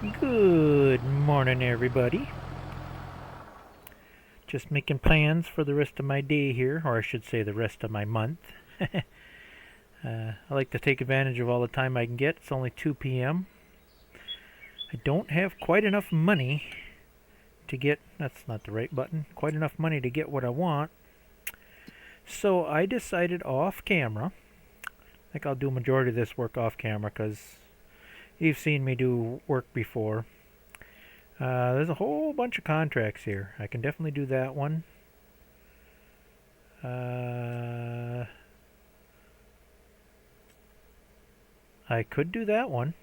Good morning, everybody. Just making plans for the rest of my day here, or I should say the rest of my month. I like to take advantage of all the time I can get. It's only 2 p.m. I don't have quite enough money to get, that's not the right button, quite enough money to get what I want. So I decided off camera, I think I'll do a majority of this work off camera because you've seen me do work before. There's a whole bunch of contracts here. I can definitely do that one. I could do that one.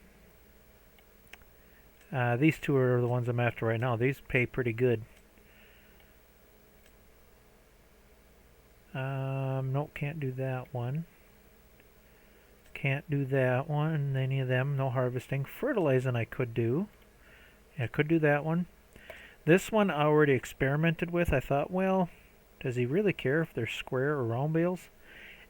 These two are the ones I'm after right now. These pay pretty good. Nope, can't do that one. Can't do that one. Any of them. No harvesting. Fertilizing I could do. Yeah, I could do that one. This one I already experimented with. I thought, well, does he really care if they're square or round bales?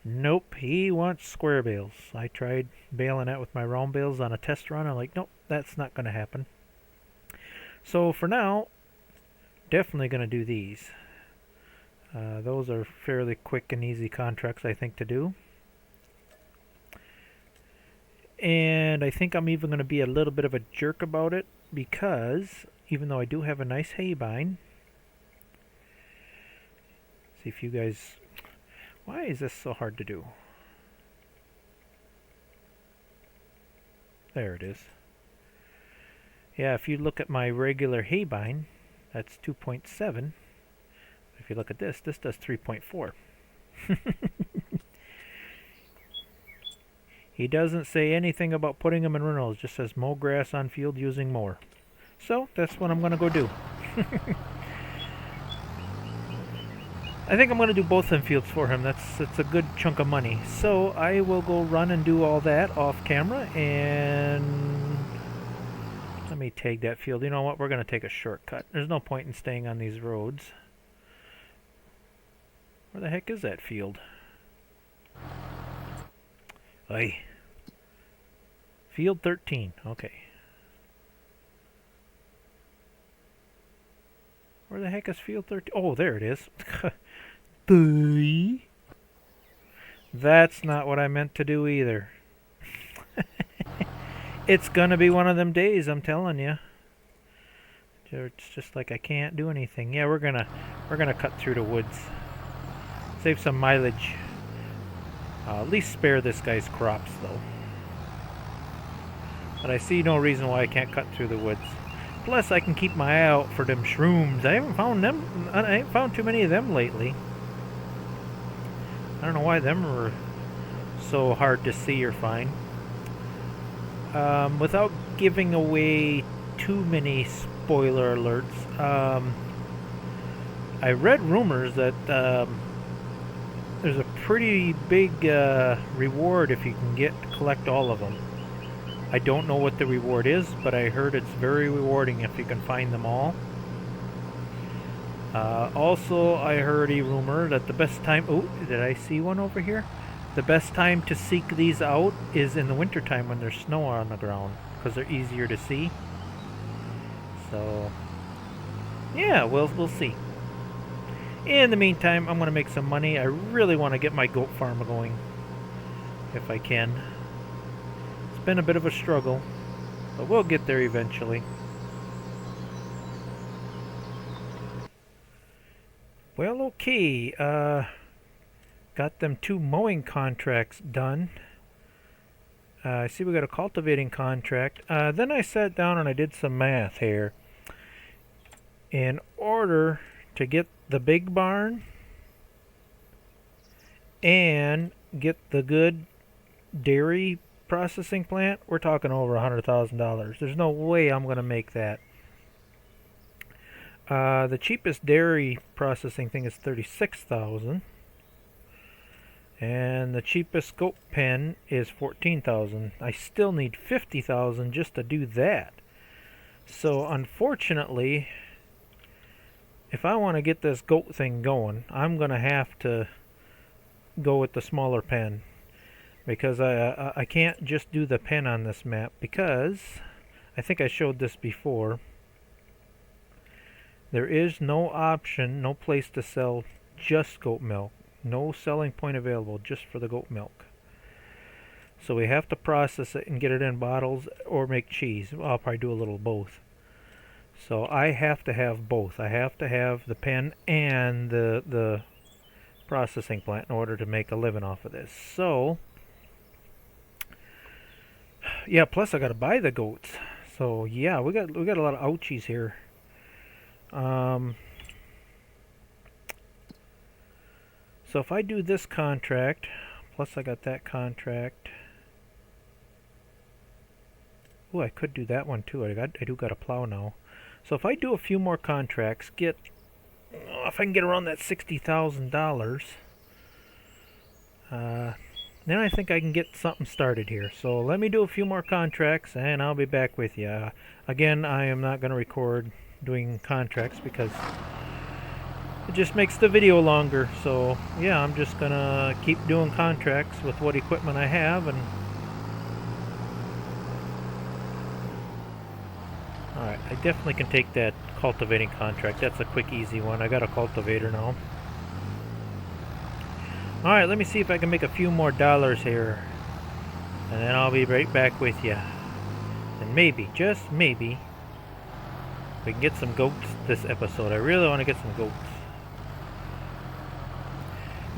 Nope, he wants square bales. I tried baling that with my round bales on a test run. I'm like, nope, that's not going to happen. So for now, definitely going to do these. Those are fairly quick and easy contracts, I think, to do. And I think I'm even going to be a little bit of a jerk about it because even though I do have a nice hay bind, see if you guys, why is this so hard to do? There it is. Yeah, if you look at my regular hay bind, that's 2.7. If you look at this does 3.4. He doesn't say anything about putting them in runnels, just says mow grass on field using mower. So that's what I'm going to go do. I think I'm going to do both them fields for him. That's a good chunk of money. So I will go run and do all that off camera, and let me tag that field. You know what? We're going to take a shortcut. There's no point in staying on these roads. Where the heck is that field? Aye. Field 13. Okay. Where the heck is field 13? Oh, there it is. That's not what I meant to do either. It's gonna be one of them days, I'm telling you. It's just like I can't do anything. Yeah, we're gonna cut through the woods. Save some mileage. At least spare this guy's crops, though. But I see no reason why I can't cut through the woods. Plus, I can keep my eye out for them shrooms. I haven't found them. I ain't found too many of them lately. I don't know why them are so hard to see or find. Without giving away too many spoiler alerts, I read rumors that there's a pretty big reward if you can collect all of them. I don't know what the reward is, but I heard it's very rewarding if you can find them all. Also, I heard a rumor that the best time... Oh, did I see one over here? The best time to seek these out is in the wintertime when there's snow on the ground, because they're easier to see. So, yeah, we'll see. In the meantime, I'm going to make some money. I really want to get my goat farm going, if I can. It's been a bit of a struggle, but we'll get there eventually. Well, okay. Got them 2 mowing contracts done. I see we got a cultivating contract. Then I sat down and I did some math here. In order to get the big barn and get the good dairy processing plant, we're talking over $100,000. There's no way I'm going to make that. The cheapest dairy processing thing is $36,000, and the cheapest goat pen is $14,000. I still need $50,000 just to do that. So unfortunately, if I want to get this goat thing going, I'm going to have to go with the smaller pen, because I can't just do the pen on this map, because I think I showed this before. There is no option, no place to sell just goat milk. No selling point available just for the goat milk. So we have to process it and get it in bottles or make cheese. Well, I'll probably do a little of both. So I have to have both. I have to have the pen and the processing plant in order to make a living off of this. So yeah, plus I got to buy the goats. So yeah, we got a lot of ouchies here. So if I do this contract, plus I got that contract. Oh, I could do that one too. I do got a plow now. So if I do a few more contracts, if I can get around that $60,000, then I think I can get something started here. So let me do a few more contracts, and I'll be back with you. Again, I am not going to record doing contracts because it just makes the video longer. So yeah, I'm just going to keep doing contracts with what equipment I have. And alright, I definitely can take that cultivating contract. That's a quick, easy one. I got a cultivator now. Alright, let me see if I can make a few more dollars here. And then I'll be right back with you. And maybe, just maybe, we can get some goats this episode. I really want to get some goats.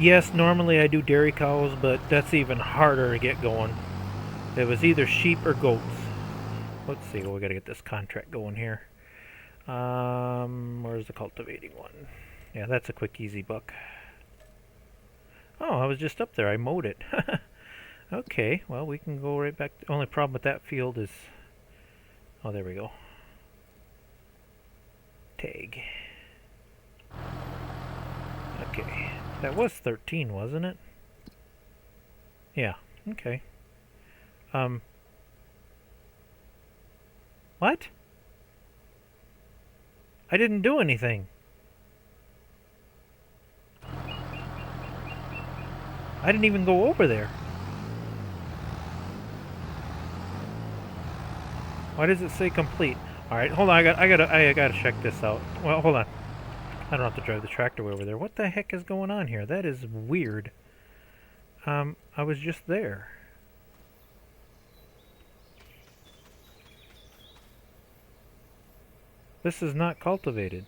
Yes, normally I do dairy cows, but that's even harder to get going. It was either sheep or goats. Let's see, we gotta get this contract going here. Where's the cultivating one? Yeah, that's a quick, easy buck. Oh, I was just up there. I mowed it. Okay, well, we can go right back. The only problem with that field is... Oh, there we go. Tag. Okay. That was 13, wasn't it? Yeah, okay. What? I didn't do anything. I didn't even go over there. Why does it say complete? All right, hold on. I gotta check this out. Well, hold on. I don't have to drive the tractor over there. What the heck is going on here? That is weird. I was just there. This is not cultivated.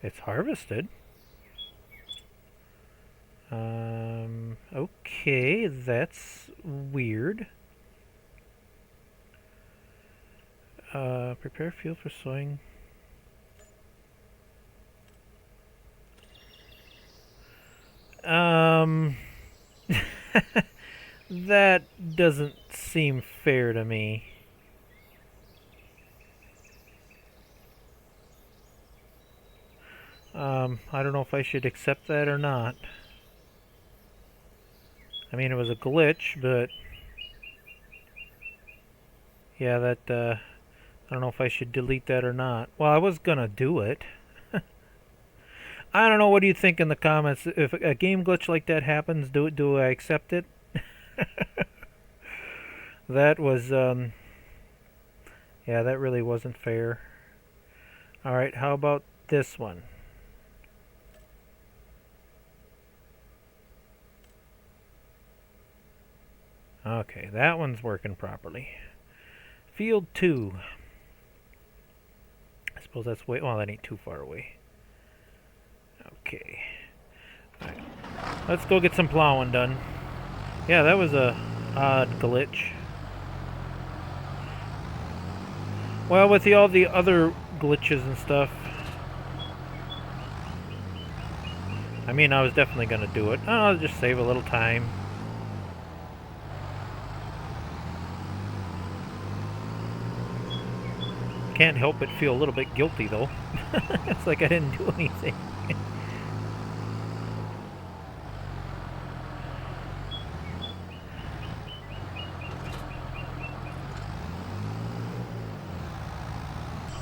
It's harvested. Okay, that's weird. Prepare field for sowing. That doesn't seem fair to me. I don't know if I should accept that or not. I mean, it was a glitch, but yeah, that, I don't know if I should delete that or not. Well, I was gonna do it. I don't know, what do you think in the comments? If a game glitch like that happens, do I accept it? That was, yeah, that really wasn't fair. Alright, how about this one? Okay, that one's working properly. Field 2. I suppose that's way... Well, that ain't too far away. Okay. Alright. Let's go get some plowing done. Yeah, that was a odd glitch. Well, with all the other glitches and stuff... I mean, I was definitely going to do it. I'll just save a little time. Can't help but feel a little bit guilty, though. It's like I didn't do anything.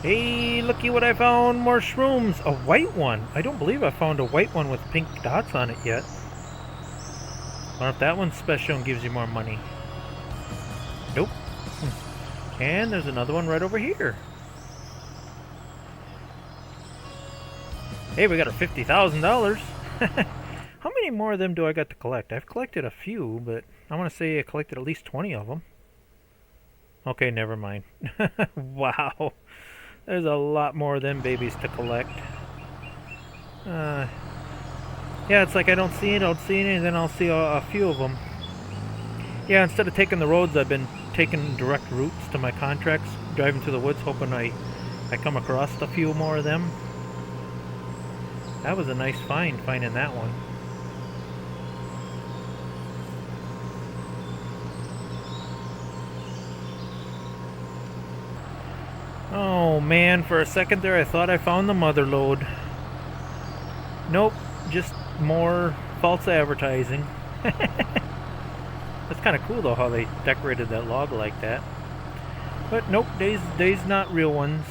Hey, looky what I found! More shrooms! A white one! I don't believe I found a white one with pink dots on it yet. I wonder if that one's special and gives you more money. Nope. And there's another one right over here. Hey, we got our $50,000. How many more of them do I got to collect? I've collected a few, but I want to say I collected at least 20 of them. Okay, never mind. Wow. There's a lot more of them babies to collect. Yeah, it's like I don't see any, and then I'll see a few of them. Yeah, instead of taking the roads, I've been taking direct routes to my contracts, driving through the woods, hoping I come across a few more of them. That was a nice find, finding that one. Oh man, for a second there I thought I found the mother lode. Nope, just more false advertising. That's kind of cool though how they decorated that log like that. But nope, they's not real ones.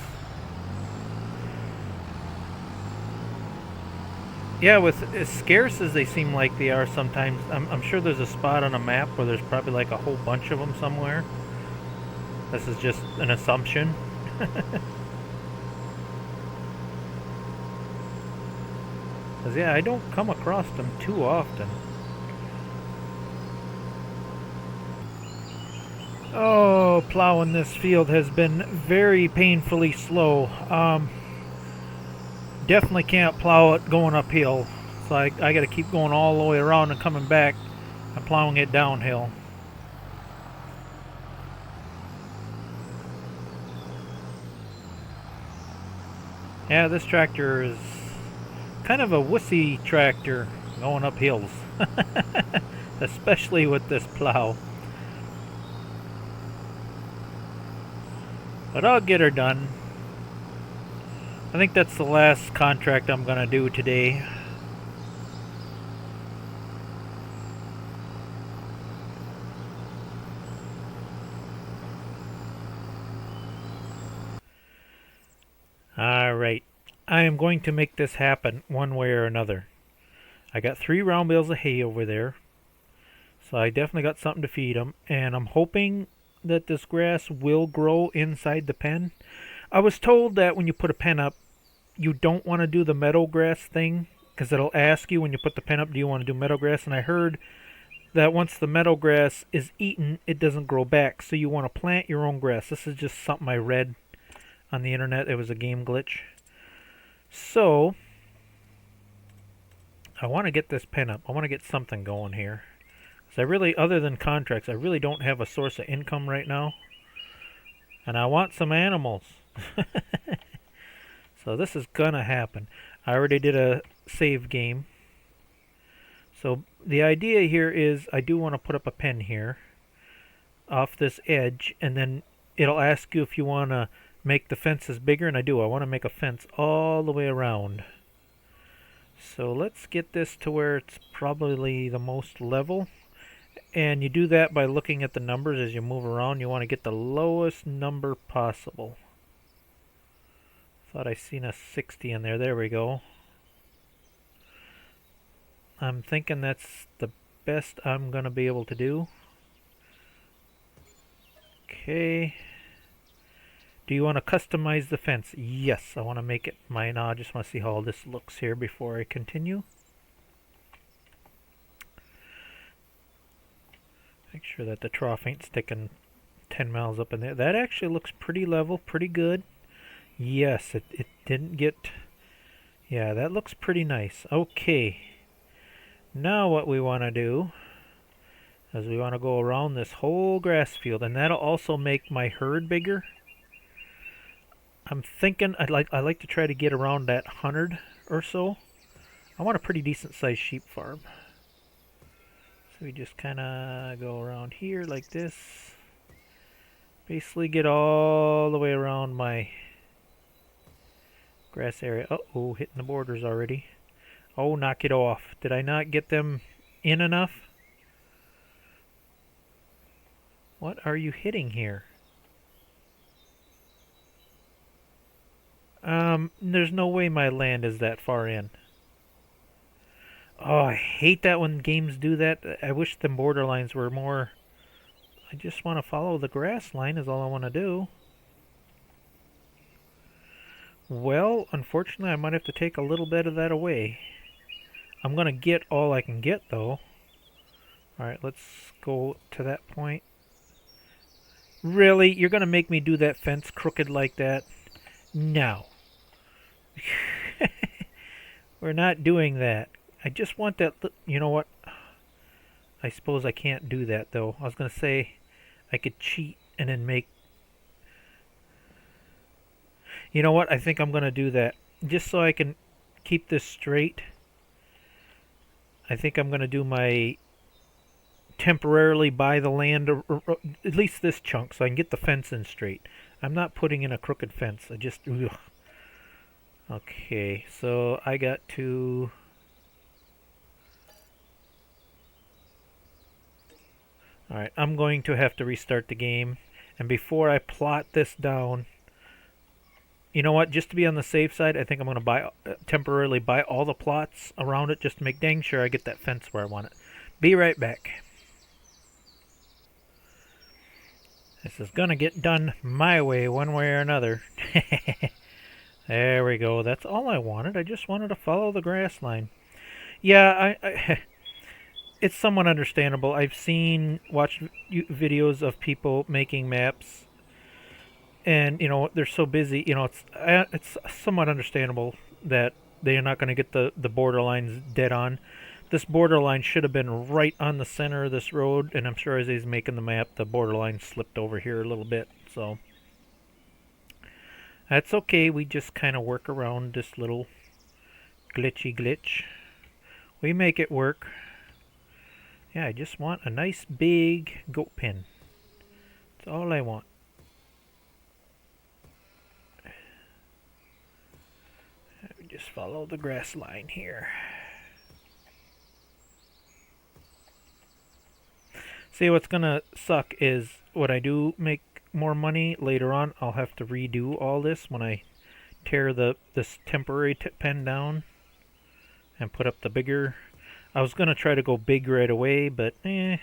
Yeah, with as scarce as they seem like they are sometimes, I'm sure there's a spot on a map where there's probably like a whole bunch of them somewhere. This is just an assumption. Because yeah, I don't come across them too often. Oh, plowing this field has been very painfully slow. Definitely can't plow it going uphill. So I got to keep going all the way around and coming back and plowing it downhill. Yeah, this tractor is kind of a wussy tractor going up hills. Especially with this plow. But I'll get her done. I think that's the last contract I'm gonna do today. Alright, I am going to make this happen one way or another. I got 3 round bales of hay over there, so I definitely got something to feed them, and I'm hoping that this grass will grow inside the pen. I was told that when you put a pen up, you don't want to do the meadow grass thing, because it'll ask you when you put the pen up, do you want to do meadow grass? And I heard that once the meadow grass is eaten, it doesn't grow back, so you want to plant your own grass. This is just something I read on the internet. It was a game glitch. So I want to get this pen up. I want to get something going here. So I really, other than contracts, I really don't have a source of income right now. And I want some animals. So this is gonna happen. I already did a save game. So the idea here is I do want to put up a pen here off this edge, and then it'll ask you if you want to make the fences bigger, and I do. I want to make a fence all the way around. So let's get this to where it's probably the most level. And you do that by looking at the numbers as you move around. You want to get the lowest number possible. Thought I seen a 60 in there. There we go. I'm thinking that's the best I'm going to be able to do. Okay. Do you want to customize the fence? Yes, I want to make it mine. I just want to see how all this looks here before I continue. Make sure that the trough ain't sticking 10 miles up in there. That actually looks pretty level, pretty good. Yes, it didn't get... Yeah, that looks pretty nice. Okay. Now what we want to do is we want to go around this whole grass field, and that'll also make my herd bigger. I'm thinking I like to try to get around that 100 or so. I want a pretty decent sized sheep farm. So we just kind of go around here like this. Basically get all the way around my grass area. Uh-oh, hitting the borders already. Oh, knock it off. Did I not get them in enough? What are you hitting here? There's no way my land is that far in. Oh, I hate that when games do that. I wish the border lines were more I just want to follow the grass line is all I want to do. Well, unfortunately, I might have to take a little bit of that away. I'm going to get all I can get, though. Alright, let's go to that point. Really? You're going to make me do that fence crooked like that? No. We're not doing that. I just want that... You know what? I suppose I can't do that, though. I was going to say I could cheat and then make... You know what? I think I'm going to do that. Just so I can keep this straight. I think I'm going to do my... temporarily buy the land, or at least this chunk, so I can get the fence in straight. I'm not putting in a crooked fence. I just... Ugh. Okay, so I got to... Alright, I'm going to have to restart the game. And before I plot this down... You know what? Just to be on the safe side, I think I'm going to buy temporarily buy all the plots around it just to make dang sure I get that fence where I want it. Be right back. This is going to get done my way, one way or another. There we go. That's all I wanted. I just wanted to follow the grass line. Yeah, it's somewhat understandable. I've watched videos of people making maps. And, you know, they're so busy, you know, it's somewhat understandable that they're not going to get the borderlines dead on. This borderline should have been right on the center of this road, and I'm sure as he's making the map, the borderline slipped over here a little bit, so... That's okay, we just kind of work around this little glitchy glitch. We make it work. Yeah, I just want a nice big goat pen. That's all I want. Just follow the grass line here. See, what's gonna suck is when I do make more money later on, I'll have to redo all this when I tear this temporary pen down and put up the bigger. I was gonna try to go big right away, but So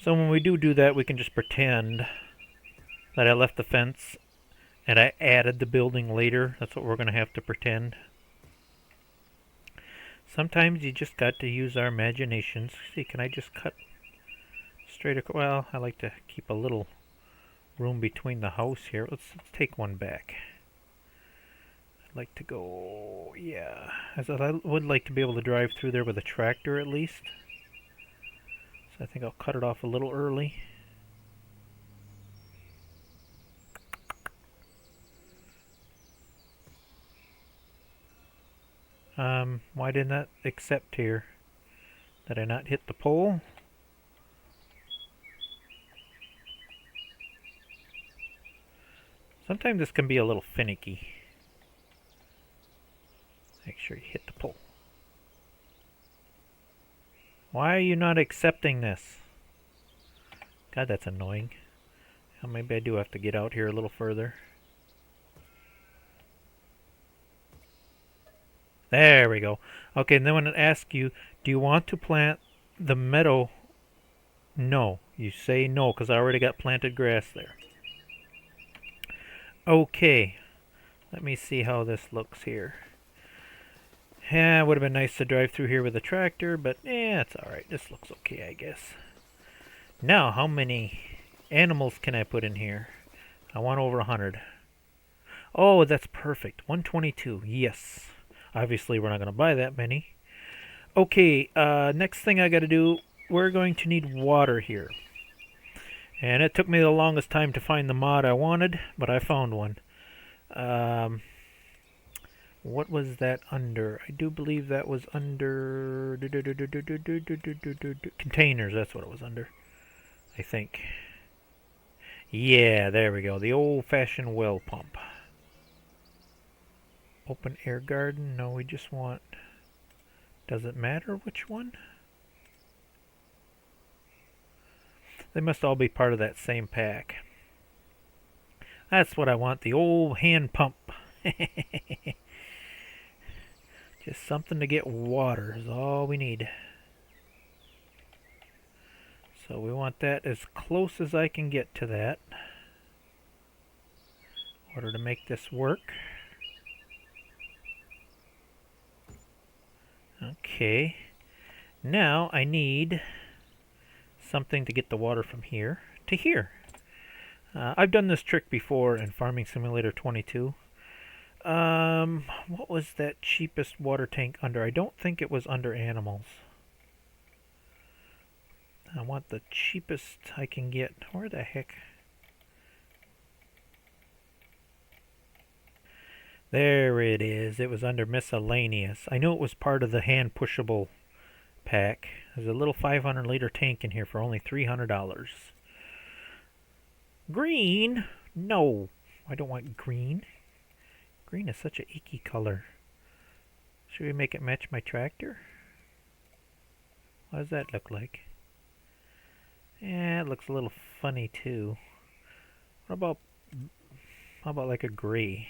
when we do that, we can just pretend that I left the fence and I added the building later. That's what we're going to have to pretend. Sometimes you just got to use our imaginations. See, can I just cut straight across? Well, I like to keep a little room between the house here. Let's take one back. I'd like to go, yeah. I would like to be able to drive through there with a tractor at least. So I think I'll cut it off a little early. Why didn't that accept here? Did I not hit the pole? Sometimes this can be a little finicky. Make sure you hit the pole. Why are you not accepting this? God, that's annoying. Well, maybe I do have to get out here a little further. There we go. Okay, and then when it asks you, do you want to plant the meadow? No. You say no, because I already got planted grass there. Okay. Let me see how this looks here. Yeah, it would have been nice to drive through here with a tractor, but it's alright. This looks okay, I guess. Now, how many animals can I put in here? I want over 100. Oh, that's perfect. 122. Yes. Obviously, we're not going to buy that many. Okay, next thing I got to do, we're going to need water here. And it took me the longest time to find the mod I wanted, but I found one. What was that under? I do believe that was under... Containers, that's what it was under. I think. Yeah, there we go. The old-fashioned well pump. Open air garden? No, we just want... Does it matter which one? They must all be part of that same pack. That's what I want, the old hand pump. Just something to get water is all we need. So we want that as close as I can get to that in order to make this work. Okay. Now I need something to get the water from here to here. I've done this trick before in Farming Simulator 22. What was that cheapest water tank under? I don't think it was under animals. I want the cheapest I can get. Where the heck? There it is. It was under miscellaneous. I knew it was part of the hand pushable pack. There's a little 500-liter tank in here for only $300. Green? No, I don't want green. Green is such an icky color. Should we make it match my tractor? What does that look like? Yeah, it looks a little funny too. How about like a gray?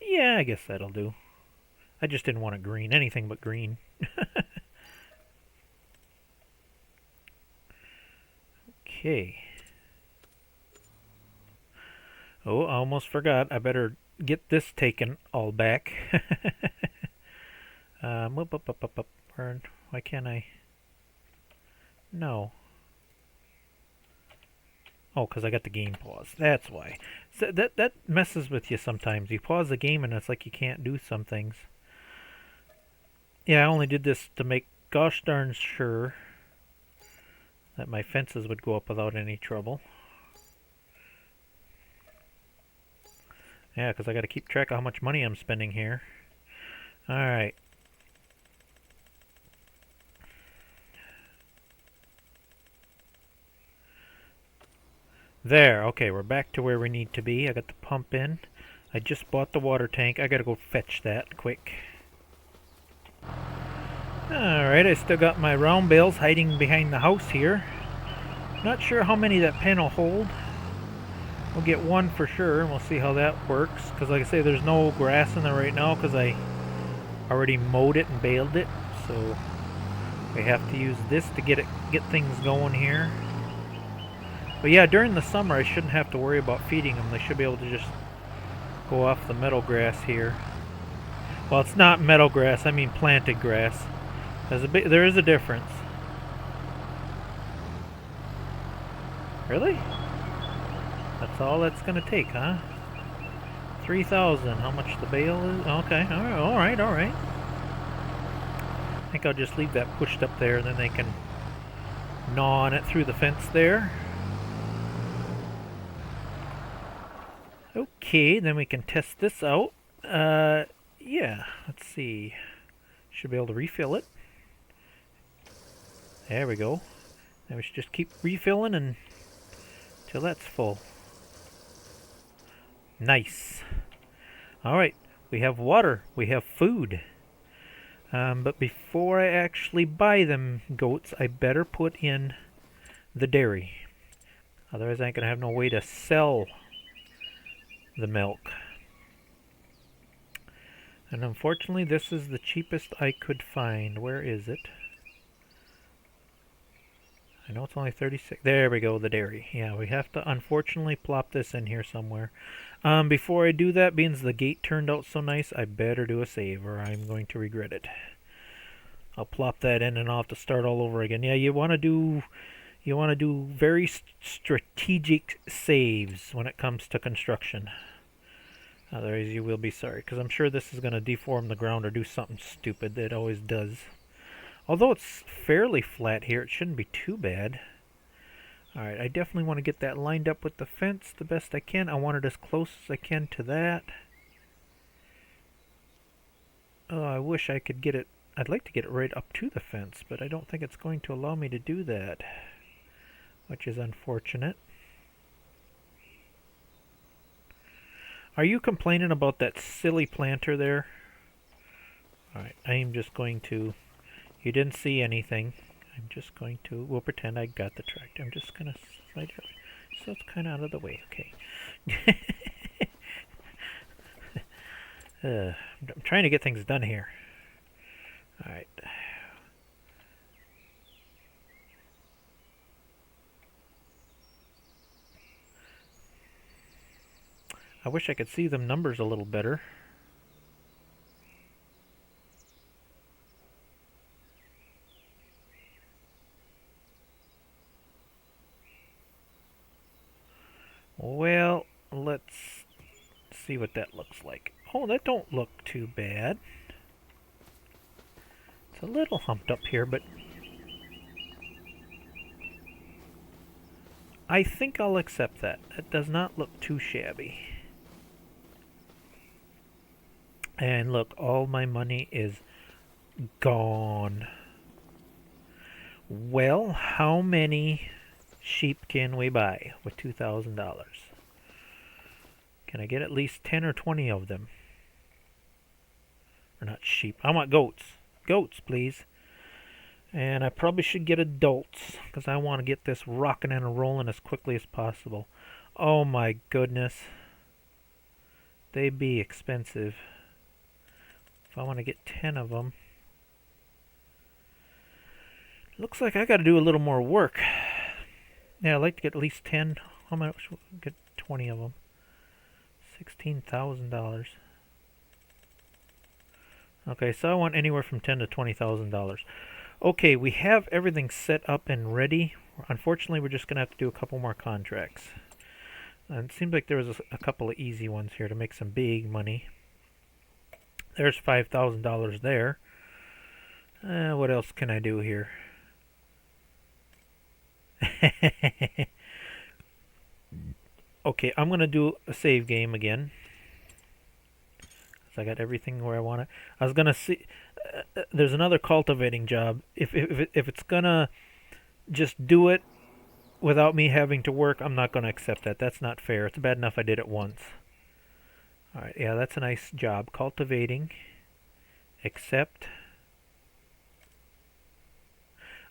Yeah, I guess that'll do. I just didn't want it green. Anything but green. Okay. Oh, I almost forgot. I better get this taken all back. Up. Why can't I? No. Oh, because I got the game pause. That's why. So that messes with you sometimes. You pause the game and it's like you can't do some things. Yeah, I only did this to make gosh darn sure that my fences would go up without any trouble. Yeah, because I got to keep track of how much money I'm spending here. Alright. There, okay, we're back to where we need to be. I got the pump in. I just bought the water tank. I gotta go fetch that quick. Alright, I still got my round bales hiding behind the house here. Not sure how many that pen will hold. We'll get one for sure, and we'll see how that works. Because like I say, there's no grass in there right now because I already mowed it and baled it. So we have to use this to get things going here. But yeah, during the summer I shouldn't have to worry about feeding them. They should be able to just go off the meadow grass here. Well, it's not meadow grass, I mean planted grass. There is a difference. Really? That's all that's going to take, huh? 3,000. How much the bale is? Okay, alright. I think I'll just leave that pushed up there, and then they can gnaw on it through the fence there. Okay, then we can test this out. Yeah, let's see. Should be able to refill it. There we go. Now we should just keep refilling until that's full. Nice. Alright, we have water, we have food. But before I actually buy them goats, I better put in the dairy. Otherwise I ain't gonna have no way to sell the milk. And unfortunately this is the cheapest I could find. Where is it? I know it's only 36. There we go, the dairy. Yeah, we have to unfortunately plop this in here somewhere. Before I do that, being the gate turned out so nice, I better do a save or I'm going to regret it. I'll plop that in and I'll have to start all over again. Yeah, you want to do very strategic saves when it comes to construction. Otherwise you will be sorry, because I'm sure this is going to deform the ground or do something stupid that it always does. Although it's fairly flat here, it shouldn't be too bad. Alright, I definitely want to get that lined up with the fence the best I can. I want it as close as I can to that. Oh, I wish I could get it. I'd like to get it right up to the fence, but I don't think it's going to allow me to do that, which is unfortunate. Are you complaining about that silly planter there? Alright, I am just going to... You didn't see anything. I'm just going to... We'll pretend I got the tractor. I'm just going to slide it so it's kind of out of the way. Okay. I'm trying to get things done here. Alright. I wish I could see them numbers a little better. Well, let's see what that looks like. Oh, that don't look too bad. It's a little humped up here, but I think I'll accept that. That does not look too shabby. And look, all my money is gone. Well, how many sheep can we buy with $2,000? Can I get at least 10 or 20 of them? Or not sheep. I want goats. Goats, please. And I probably should get adults, because I want to get this rocking and rolling as quickly as possible. Oh my goodness. They be expensive. If I want to get 10 of them. Looks like I got to do a little more work. Yeah, I'd like to get at least 10. How much? Get 20 of them. $16,000. Okay, so I want anywhere from $10,000 to $20,000. Okay, we have everything set up and ready. Unfortunately, we're just going to have to do a couple more contracts. And it seems like there was a couple of easy ones here to make some big money. There's $5,000 there. What else can I do here? Okay, I'm going to do a save game again. So I got everything where I want it. I was going to see... there's another cultivating job. If it's going to just do it without me having to work, I'm not going to accept that. That's not fair. It's bad enough I did it once. Alright, yeah, that's a nice job. Cultivating. Accept.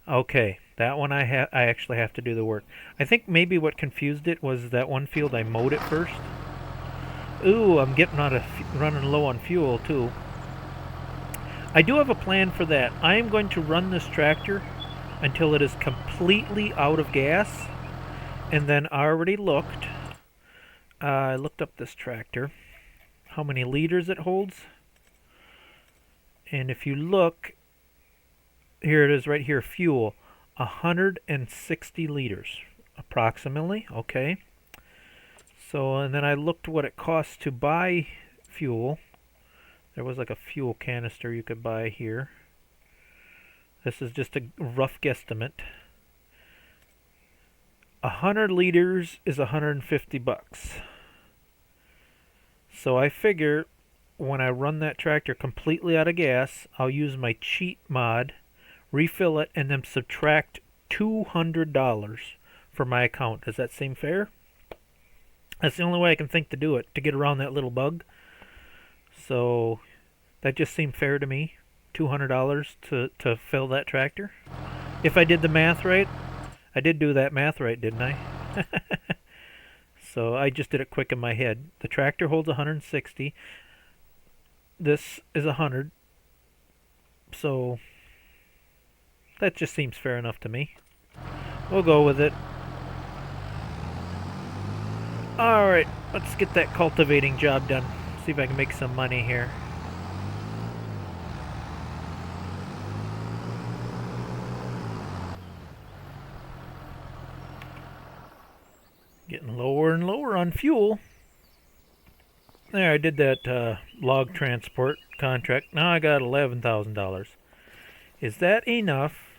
Okay, that one I actually have to do the work. I think maybe what confused it was that one field I mowed it first. Ooh, I'm getting running low on fuel too. I do have a plan for that. I am going to run this tractor until it is completely out of gas. And then I already looked. I looked up this tractor. How many liters it holds. And if you look, here it is right here, fuel. 160 liters approximately. Okay. So, and then I looked what it costs to buy fuel. There was like a fuel canister you could buy here. This is just a rough guesstimate. 100 liters is 150 bucks. So I figure when I run that tractor completely out of gas, I'll use my cheat mod, refill it, and then subtract $200 for my account. Does that seem fair? That's the only way I can think to do it, to get around that little bug. So that just seemed fair to me. $200 to fill that tractor. If I did the math right, I did do that math right, didn't I? So I just did it quick in my head. The tractor holds 160. This is 100. So that just seems fair enough to me. We'll go with it. Alright, let's get that cultivating job done. See if I can make some money here. Getting lower and lower on fuel. There, I did that log transport contract. Now I got $11,000. Is that enough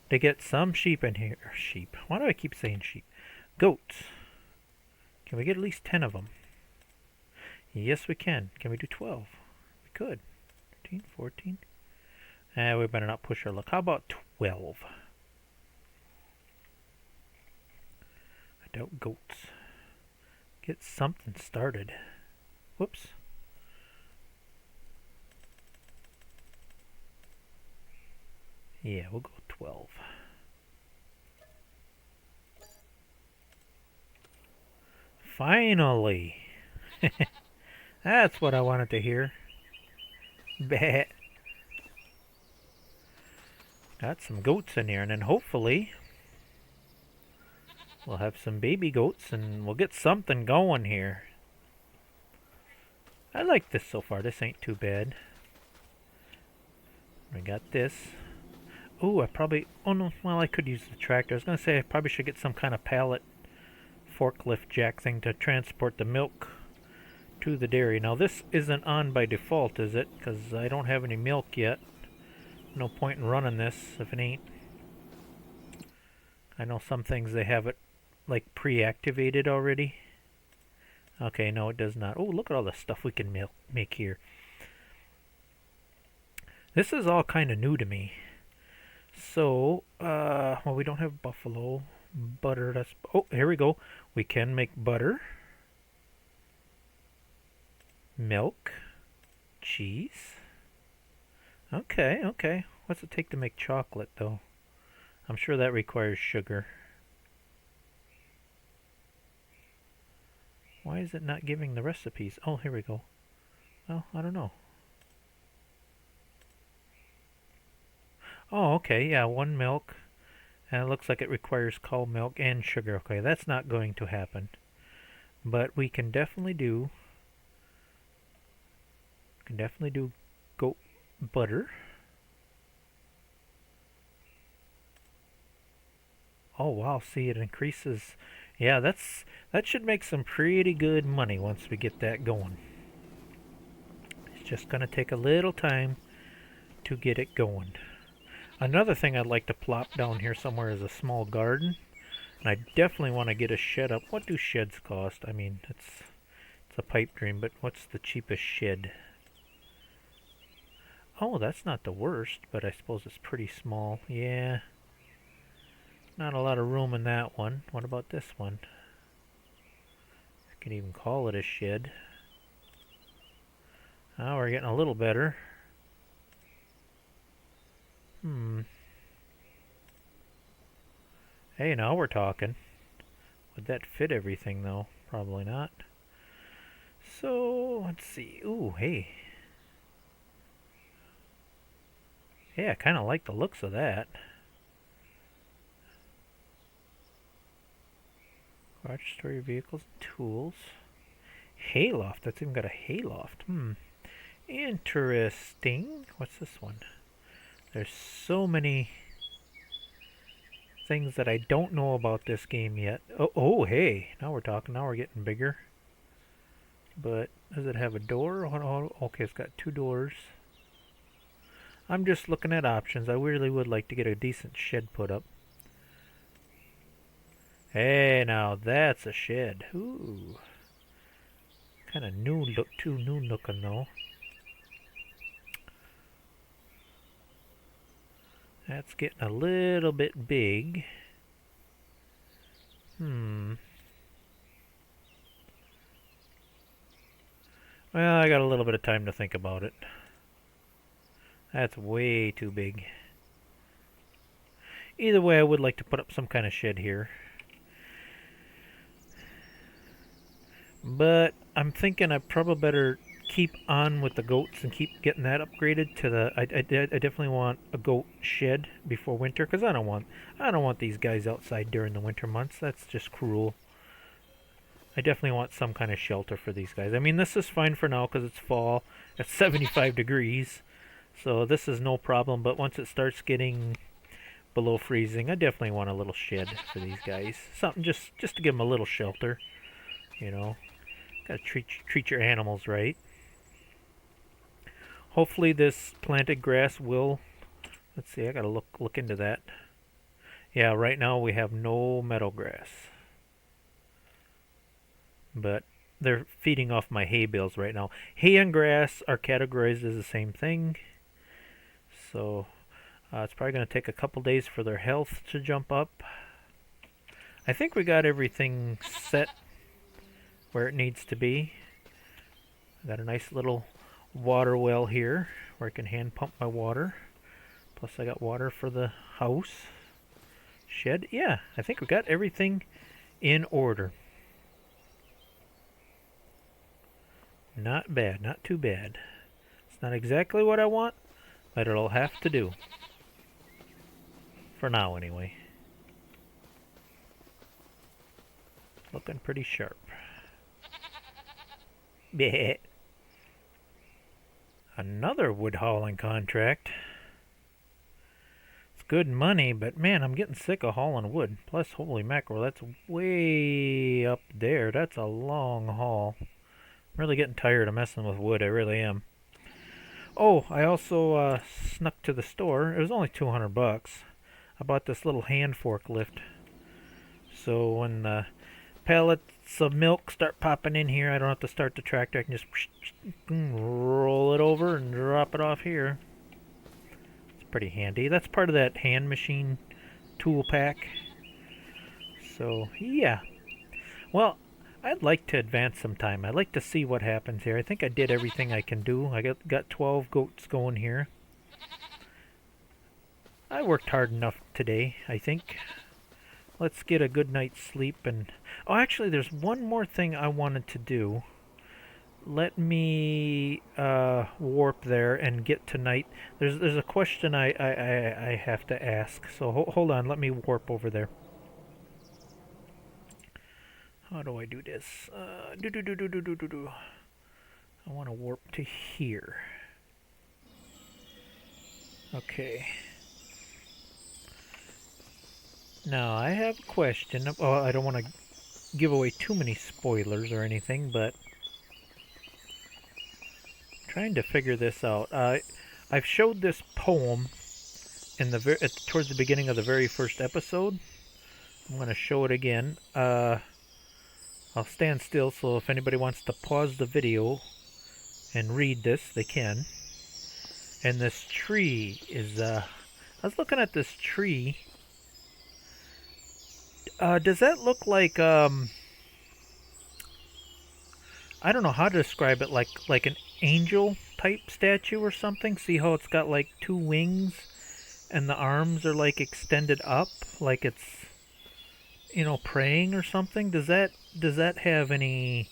to get some sheep in here? Sheep. Why do I keep saying sheep? Goats. Can we get at least 10 of them? Yes, we can. Can we do 12? We could. 13, 14. We better not push our luck. How about 12? I doubt goats. Get something started. Whoops. Yeah, we'll go 12. Finally! That's what I wanted to hear. Bah. Got some goats in here, and then hopefully we'll have some baby goats and we'll get something going here. I like this so far. This ain't too bad. We got this. Ooh, I probably... Oh no, well I could use the tractor. I was going to say I probably should get some kind of pallet forklift jack thing to transport the milk to the dairy. Now this isn't on by default, is it? Because I don't have any milk yet. No point in running this if it ain't. I know some things they have it like pre-activated already. Okay, no it does not. Oh, look at all the stuff we can make here. This is all kind of new to me. So, well, we don't have buffalo butter. That's, oh, here we go. We can make butter, milk, cheese. Okay, okay. What's it take to make chocolate, though? I'm sure that requires sugar. Why is it not giving the recipes? Oh, here we go. Well, I don't know. Oh, okay, yeah, 1 milk. And it looks like it requires cow milk and sugar. Okay, that's not going to happen. But we can definitely do... goat butter. Oh wow, see it increases. Yeah, that should make some pretty good money once we get that going. It's just gonna take a little time to get it going. Another thing I'd like to plop down here somewhere is a small garden. And I definitely want to get a shed up. What do sheds cost? I mean, it's a pipe dream, but what's the cheapest shed? Oh, that's not the worst, but I suppose it's pretty small. Yeah. Not a lot of room in that one. What about this one? I can even call it a shed. Oh, we're getting a little better. Hey, now we're talking. Would that fit everything, though? Probably not. So, let's see. Ooh, hey. Yeah, I kind of like the looks of that. Garage storage vehicles and tools. Hayloft. That's even got a hayloft. Interesting. What's this one? There's so many things that I don't know about this game yet. Oh, hey. Now we're talking. Now we're getting bigger. But does it have a door? Oh, okay, it's got 2 doors. I'm just looking at options. I really would like to get a decent shed put up. Hey, now that's a shed. Ooh. Kind of new look, too new looking though. That's getting a little bit big. Well, I got a little bit of time to think about it. That's way too big. Either way, I would like to put up some kind of shed here. But I'm thinking I probably better keep on with the goats and keep getting that upgraded to the... I definitely want a goat shed before winter, because I don't want these guys outside during the winter months. That's just cruel. I definitely want some kind of shelter for these guys. I mean, this is fine for now because it's fall. It's 75 degrees. So this is no problem, but once it starts getting below freezing, I definitely want a little shed for these guys. Something just to give them a little shelter, you know. Gotta treat your animals right. Hopefully this planted grass will... Let's see, I gotta look into that. Yeah, right now we have no meadow grass. But they're feeding off my hay bales right now. Hay and grass are categorized as the same thing. So it's probably going to take a couple days for their health to jump up. I think we got everything set where it needs to be. I got a nice little water well here where I can hand pump my water. Plus I got water for the house. Shed. Yeah, I think we got everything in order. Not bad, not too bad. It's not exactly what I want, but it'll have to do. For now, anyway. Looking pretty sharp. Bleh. Another wood hauling contract. It's good money, but man, I'm getting sick of hauling wood. Plus, holy mackerel, that's way up there. That's a long haul. I'm really getting tired of messing with wood. I really am. Oh, I also snuck to the store. It was only 200 bucks. I bought this little hand forklift. So when the pallets of milk start popping in here, I don't have to start the tractor. I can just roll it over and drop it off here. It's pretty handy. That's part of that hand machine tool pack. So, yeah. Well, I'd like to advance some time. I'd like to see what happens here. I think I did everything I can do. I got 12 goats going here. I worked hard enough today, I think. Let's get a good night's sleep and... Oh, actually, there's one more thing I wanted to do. Let me warp there and get to night. There's a question I have to ask. So hold on, let me warp over there. How do I do this? I want to warp to here. Okay. Now, I have a question. Oh, I don't want to give away too many spoilers or anything, but... trying to figure this out. I've showed this poem in the towards the beginning of the very first episode. I'm going to show it again. I'll stand still, so if anybody wants to pause the video and read this, they can. And this tree is, I was looking at this tree. Does that look like, I don't know how to describe it, like an angel type statue or something? See how it's got like two wings and the arms are like extended up, like it's, you know, praying or something? Does that have any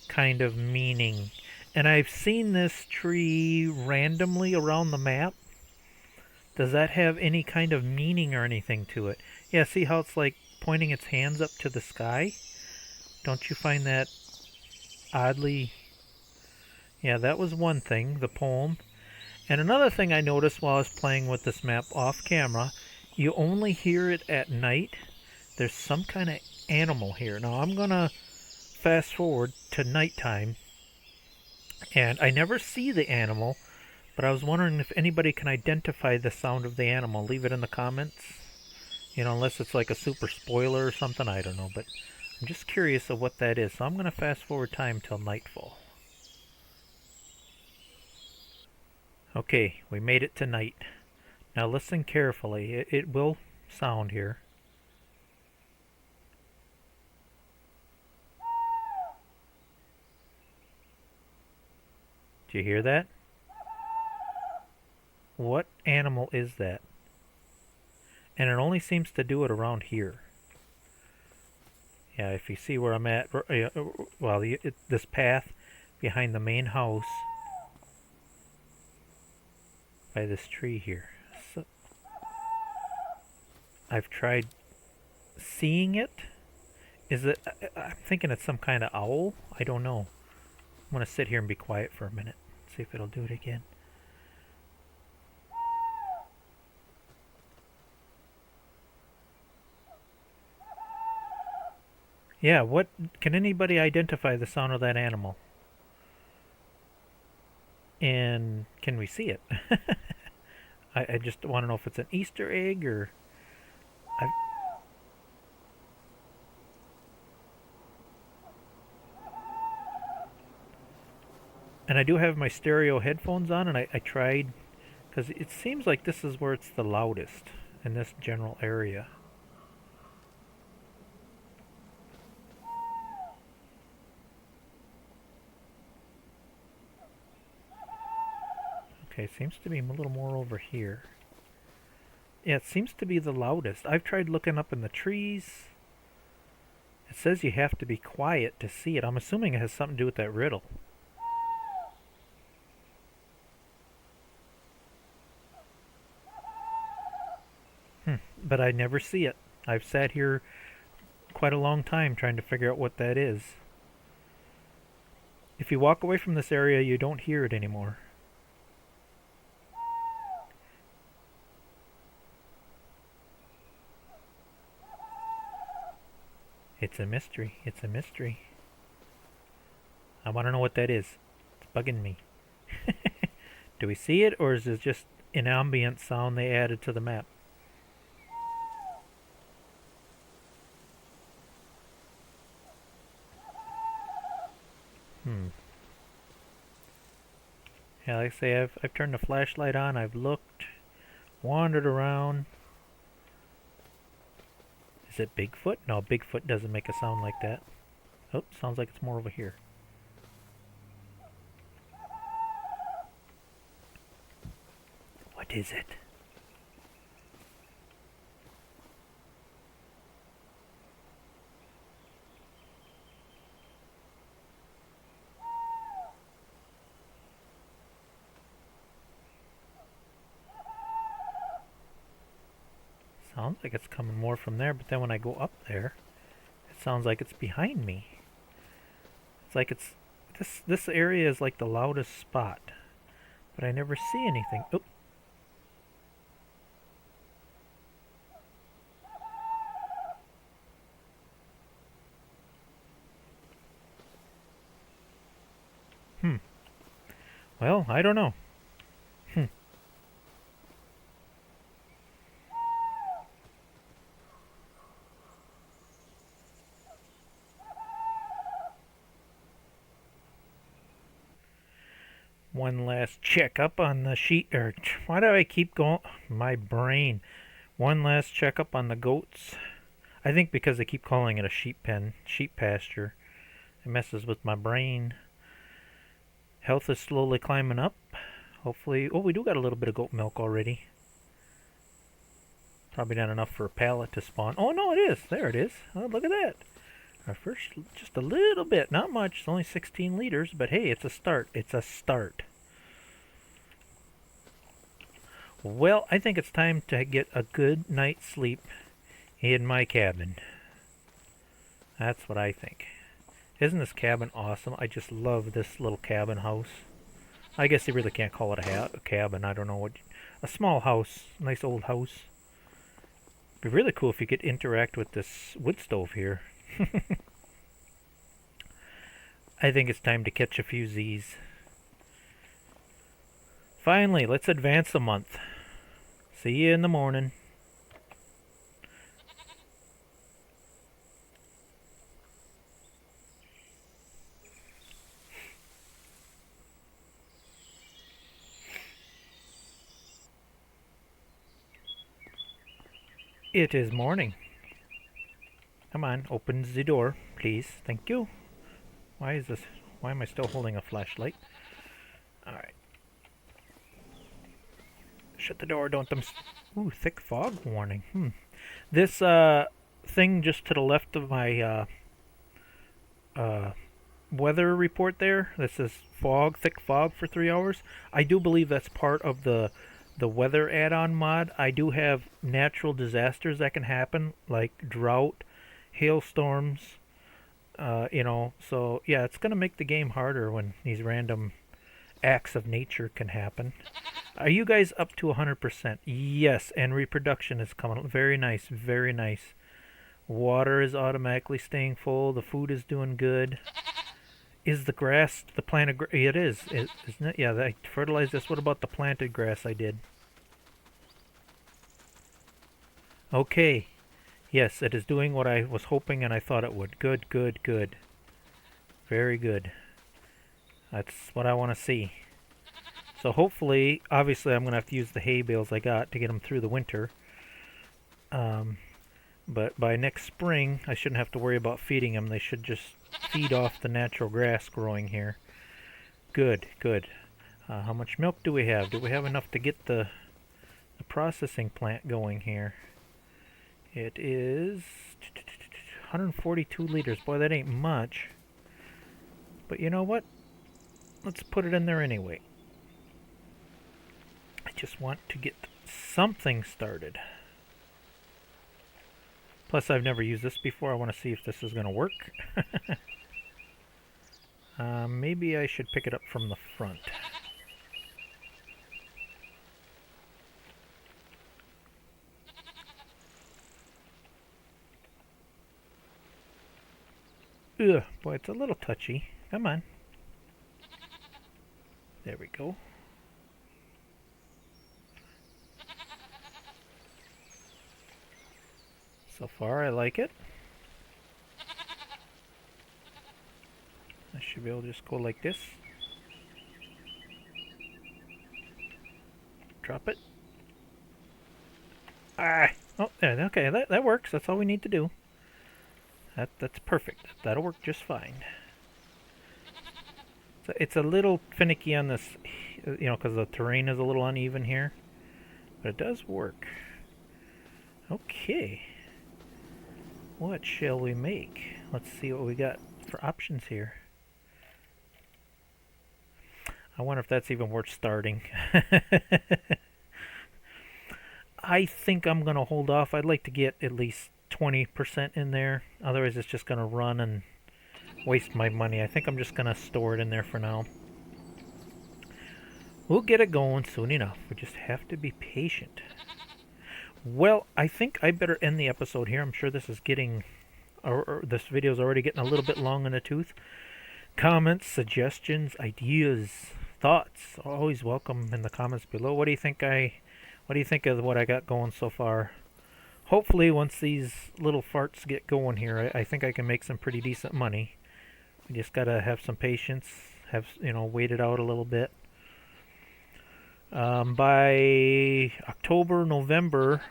kind of meaning? And I've seen this tree randomly around the map. Does that have any kind of meaning or anything to it? Yeah, see how it's like pointing its hands up to the sky? Don't you find that oddly... Yeah, that was one thing, the poem. And another thing I noticed while I was playing with this map off camera, you only hear it at night. There's some kind of animal here. Now I'm gonna fast forward to nighttime, and I never see the animal, but I was wondering if anybody can identify the sound of the animal. Leave it in the comments. You know, unless it's like a super spoiler or something, I don't know, but I'm just curious of what that is. So I'm gonna fast forward time till nightfall. Okay, we made it to night. Now listen carefully. It will sound here. Do you hear that? What animal is that? And it only seems to do it around here. Yeah, if you see where I'm at, well, this path behind the main house by this tree here. So, I've tried seeing it. Is it? I'm thinking it's some kind of owl. I don't know. I'm going to sit here and be quiet for a minute. See if it'll do it again. Yeah, what... Can anybody identify the sound of that animal? And can we see it? I just want to know if it's an Easter egg or... And I do have my stereo headphones on, and I tried, because it seems like this is where it's the loudest, in this general area. Okay, it seems to be a little more over here. Yeah, it seems to be the loudest. I've tried looking up in the trees. It says you have to be quiet to see it. I'm assuming it has something to do with that riddle. But I never see it. I've sat here quite a long time trying to figure out what that is. If you walk away from this area, you don't hear it anymore. It's a mystery. It's a mystery. I want to know what that is. It's bugging me. Do we see it, or is it just an ambient sound they added to the map? Yeah, like I say, I've turned the flashlight on. I've looked, wandered around. Is it Bigfoot? No, Bigfoot doesn't make a sound like that. Oh, sounds like it's more over here. What is it? Sounds like it's coming more from there, but then when I go up there, it sounds like it's behind me. It's like it's this area is like the loudest spot, but I never see anything. Oh. Well, I don't know. One last checkup on the sheep. Or why do I keep going? My brain. One last checkup on the goats. I think because they keep calling it a sheep pen, sheep pasture. It messes with my brain. Health is slowly climbing up. Hopefully, oh, we do got a little bit of goat milk already. Probably not enough for a pallet to spawn. Oh no, it is. There it is. Oh, look at that. Our first, just a little bit, not much. It's only 16 liters, but hey, it's a start. It's a start. Well, I think it's time to get a good night's sleep in my cabin. That's what I think. Isn't this cabin awesome? I just love this little cabin house. I guess you really can't call it a cabin. I don't know what. A small house. Nice old house. It'd be really cool if you could interact with this wood stove here. I think it's time to catch a few Z's. Finally, let's advance a month. See you in the morning. It is morning. Come on, open the door, please. Thank you. Why is this? Why am I still holding a flashlight? Alright. Shut the door, don't them... Ooh, thick fog warning. This, thing just to the left of my, weather report there, that says fog, thick fog for 3 hours. I do believe that's part of the weather add-on mod. I do have natural disasters that can happen, like drought, hailstorms, you know, so yeah, it's going to make the game harder when these random acts of nature can happen. Are you guys up to 100%? Yes, and reproduction is coming. Very nice, very nice. Water is automatically staying full. The food is doing good. Is the grass, the planted grass? It is, isn't it? Yeah, I fertilized this. What about the planted grass I did? Okay. Yes, it is doing what I was hoping and I thought it would. Good, good, good. Very good. That's what I want to see. So hopefully, obviously I'm going to have to use the hay bales I got to get them through the winter. But by next spring, I shouldn't have to worry about feeding them. They should just feed off the natural grass growing here. Good, good. How much milk do we have? Do we have enough to get the processing plant going here? It is 142 liters. Boy, that ain't much. But you know what? Let's put it in there anyway. I just want to get something started. Plus, I've never used this before. I want to see if this is going to work. Maybe I should pick it up from the front. Ugh, boy, it's a little touchy. Come on. There we go. So far, I like it. I should be able to just go like this. Drop it. Ah! Oh, okay, that works. That's all we need to do. That's perfect. That'll work just fine. So it's a little finicky on this, you know, because the terrain is a little uneven here. But it does work. Okay. What shall we make? Let's see what we got for options here. I wonder if that's even worth starting. I think I'm going to hold off. I'd like to get at least 20% in there. Otherwise, it's just going to run and waste my money. I think I'm just going to store it in there for now. We'll get it going soon enough. We just have to be patient. Well, I think I better end the episode here. I'm sure this is getting, or this video is already getting a little bit long in the tooth. Comments, suggestions, ideas, thoughts, always welcome in the comments below. What do you think of what I got going so far? Hopefully, once these little farts get going here, I think I can make some pretty decent money. We just gotta have some patience, wait it out a little bit. By October, November,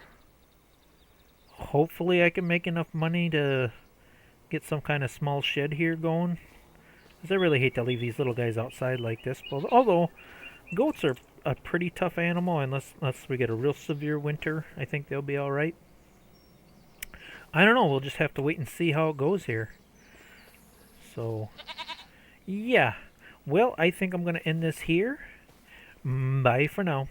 hopefully I can make enough money to get some kind of small shed here going. Because I really hate to leave these little guys outside like this. Although, goats are a pretty tough animal unless we get a real severe winter. I think they'll be alright. I don't know. We'll just have to wait and see how it goes here. So, yeah. Well, I think I'm going to end this here. Bye for now.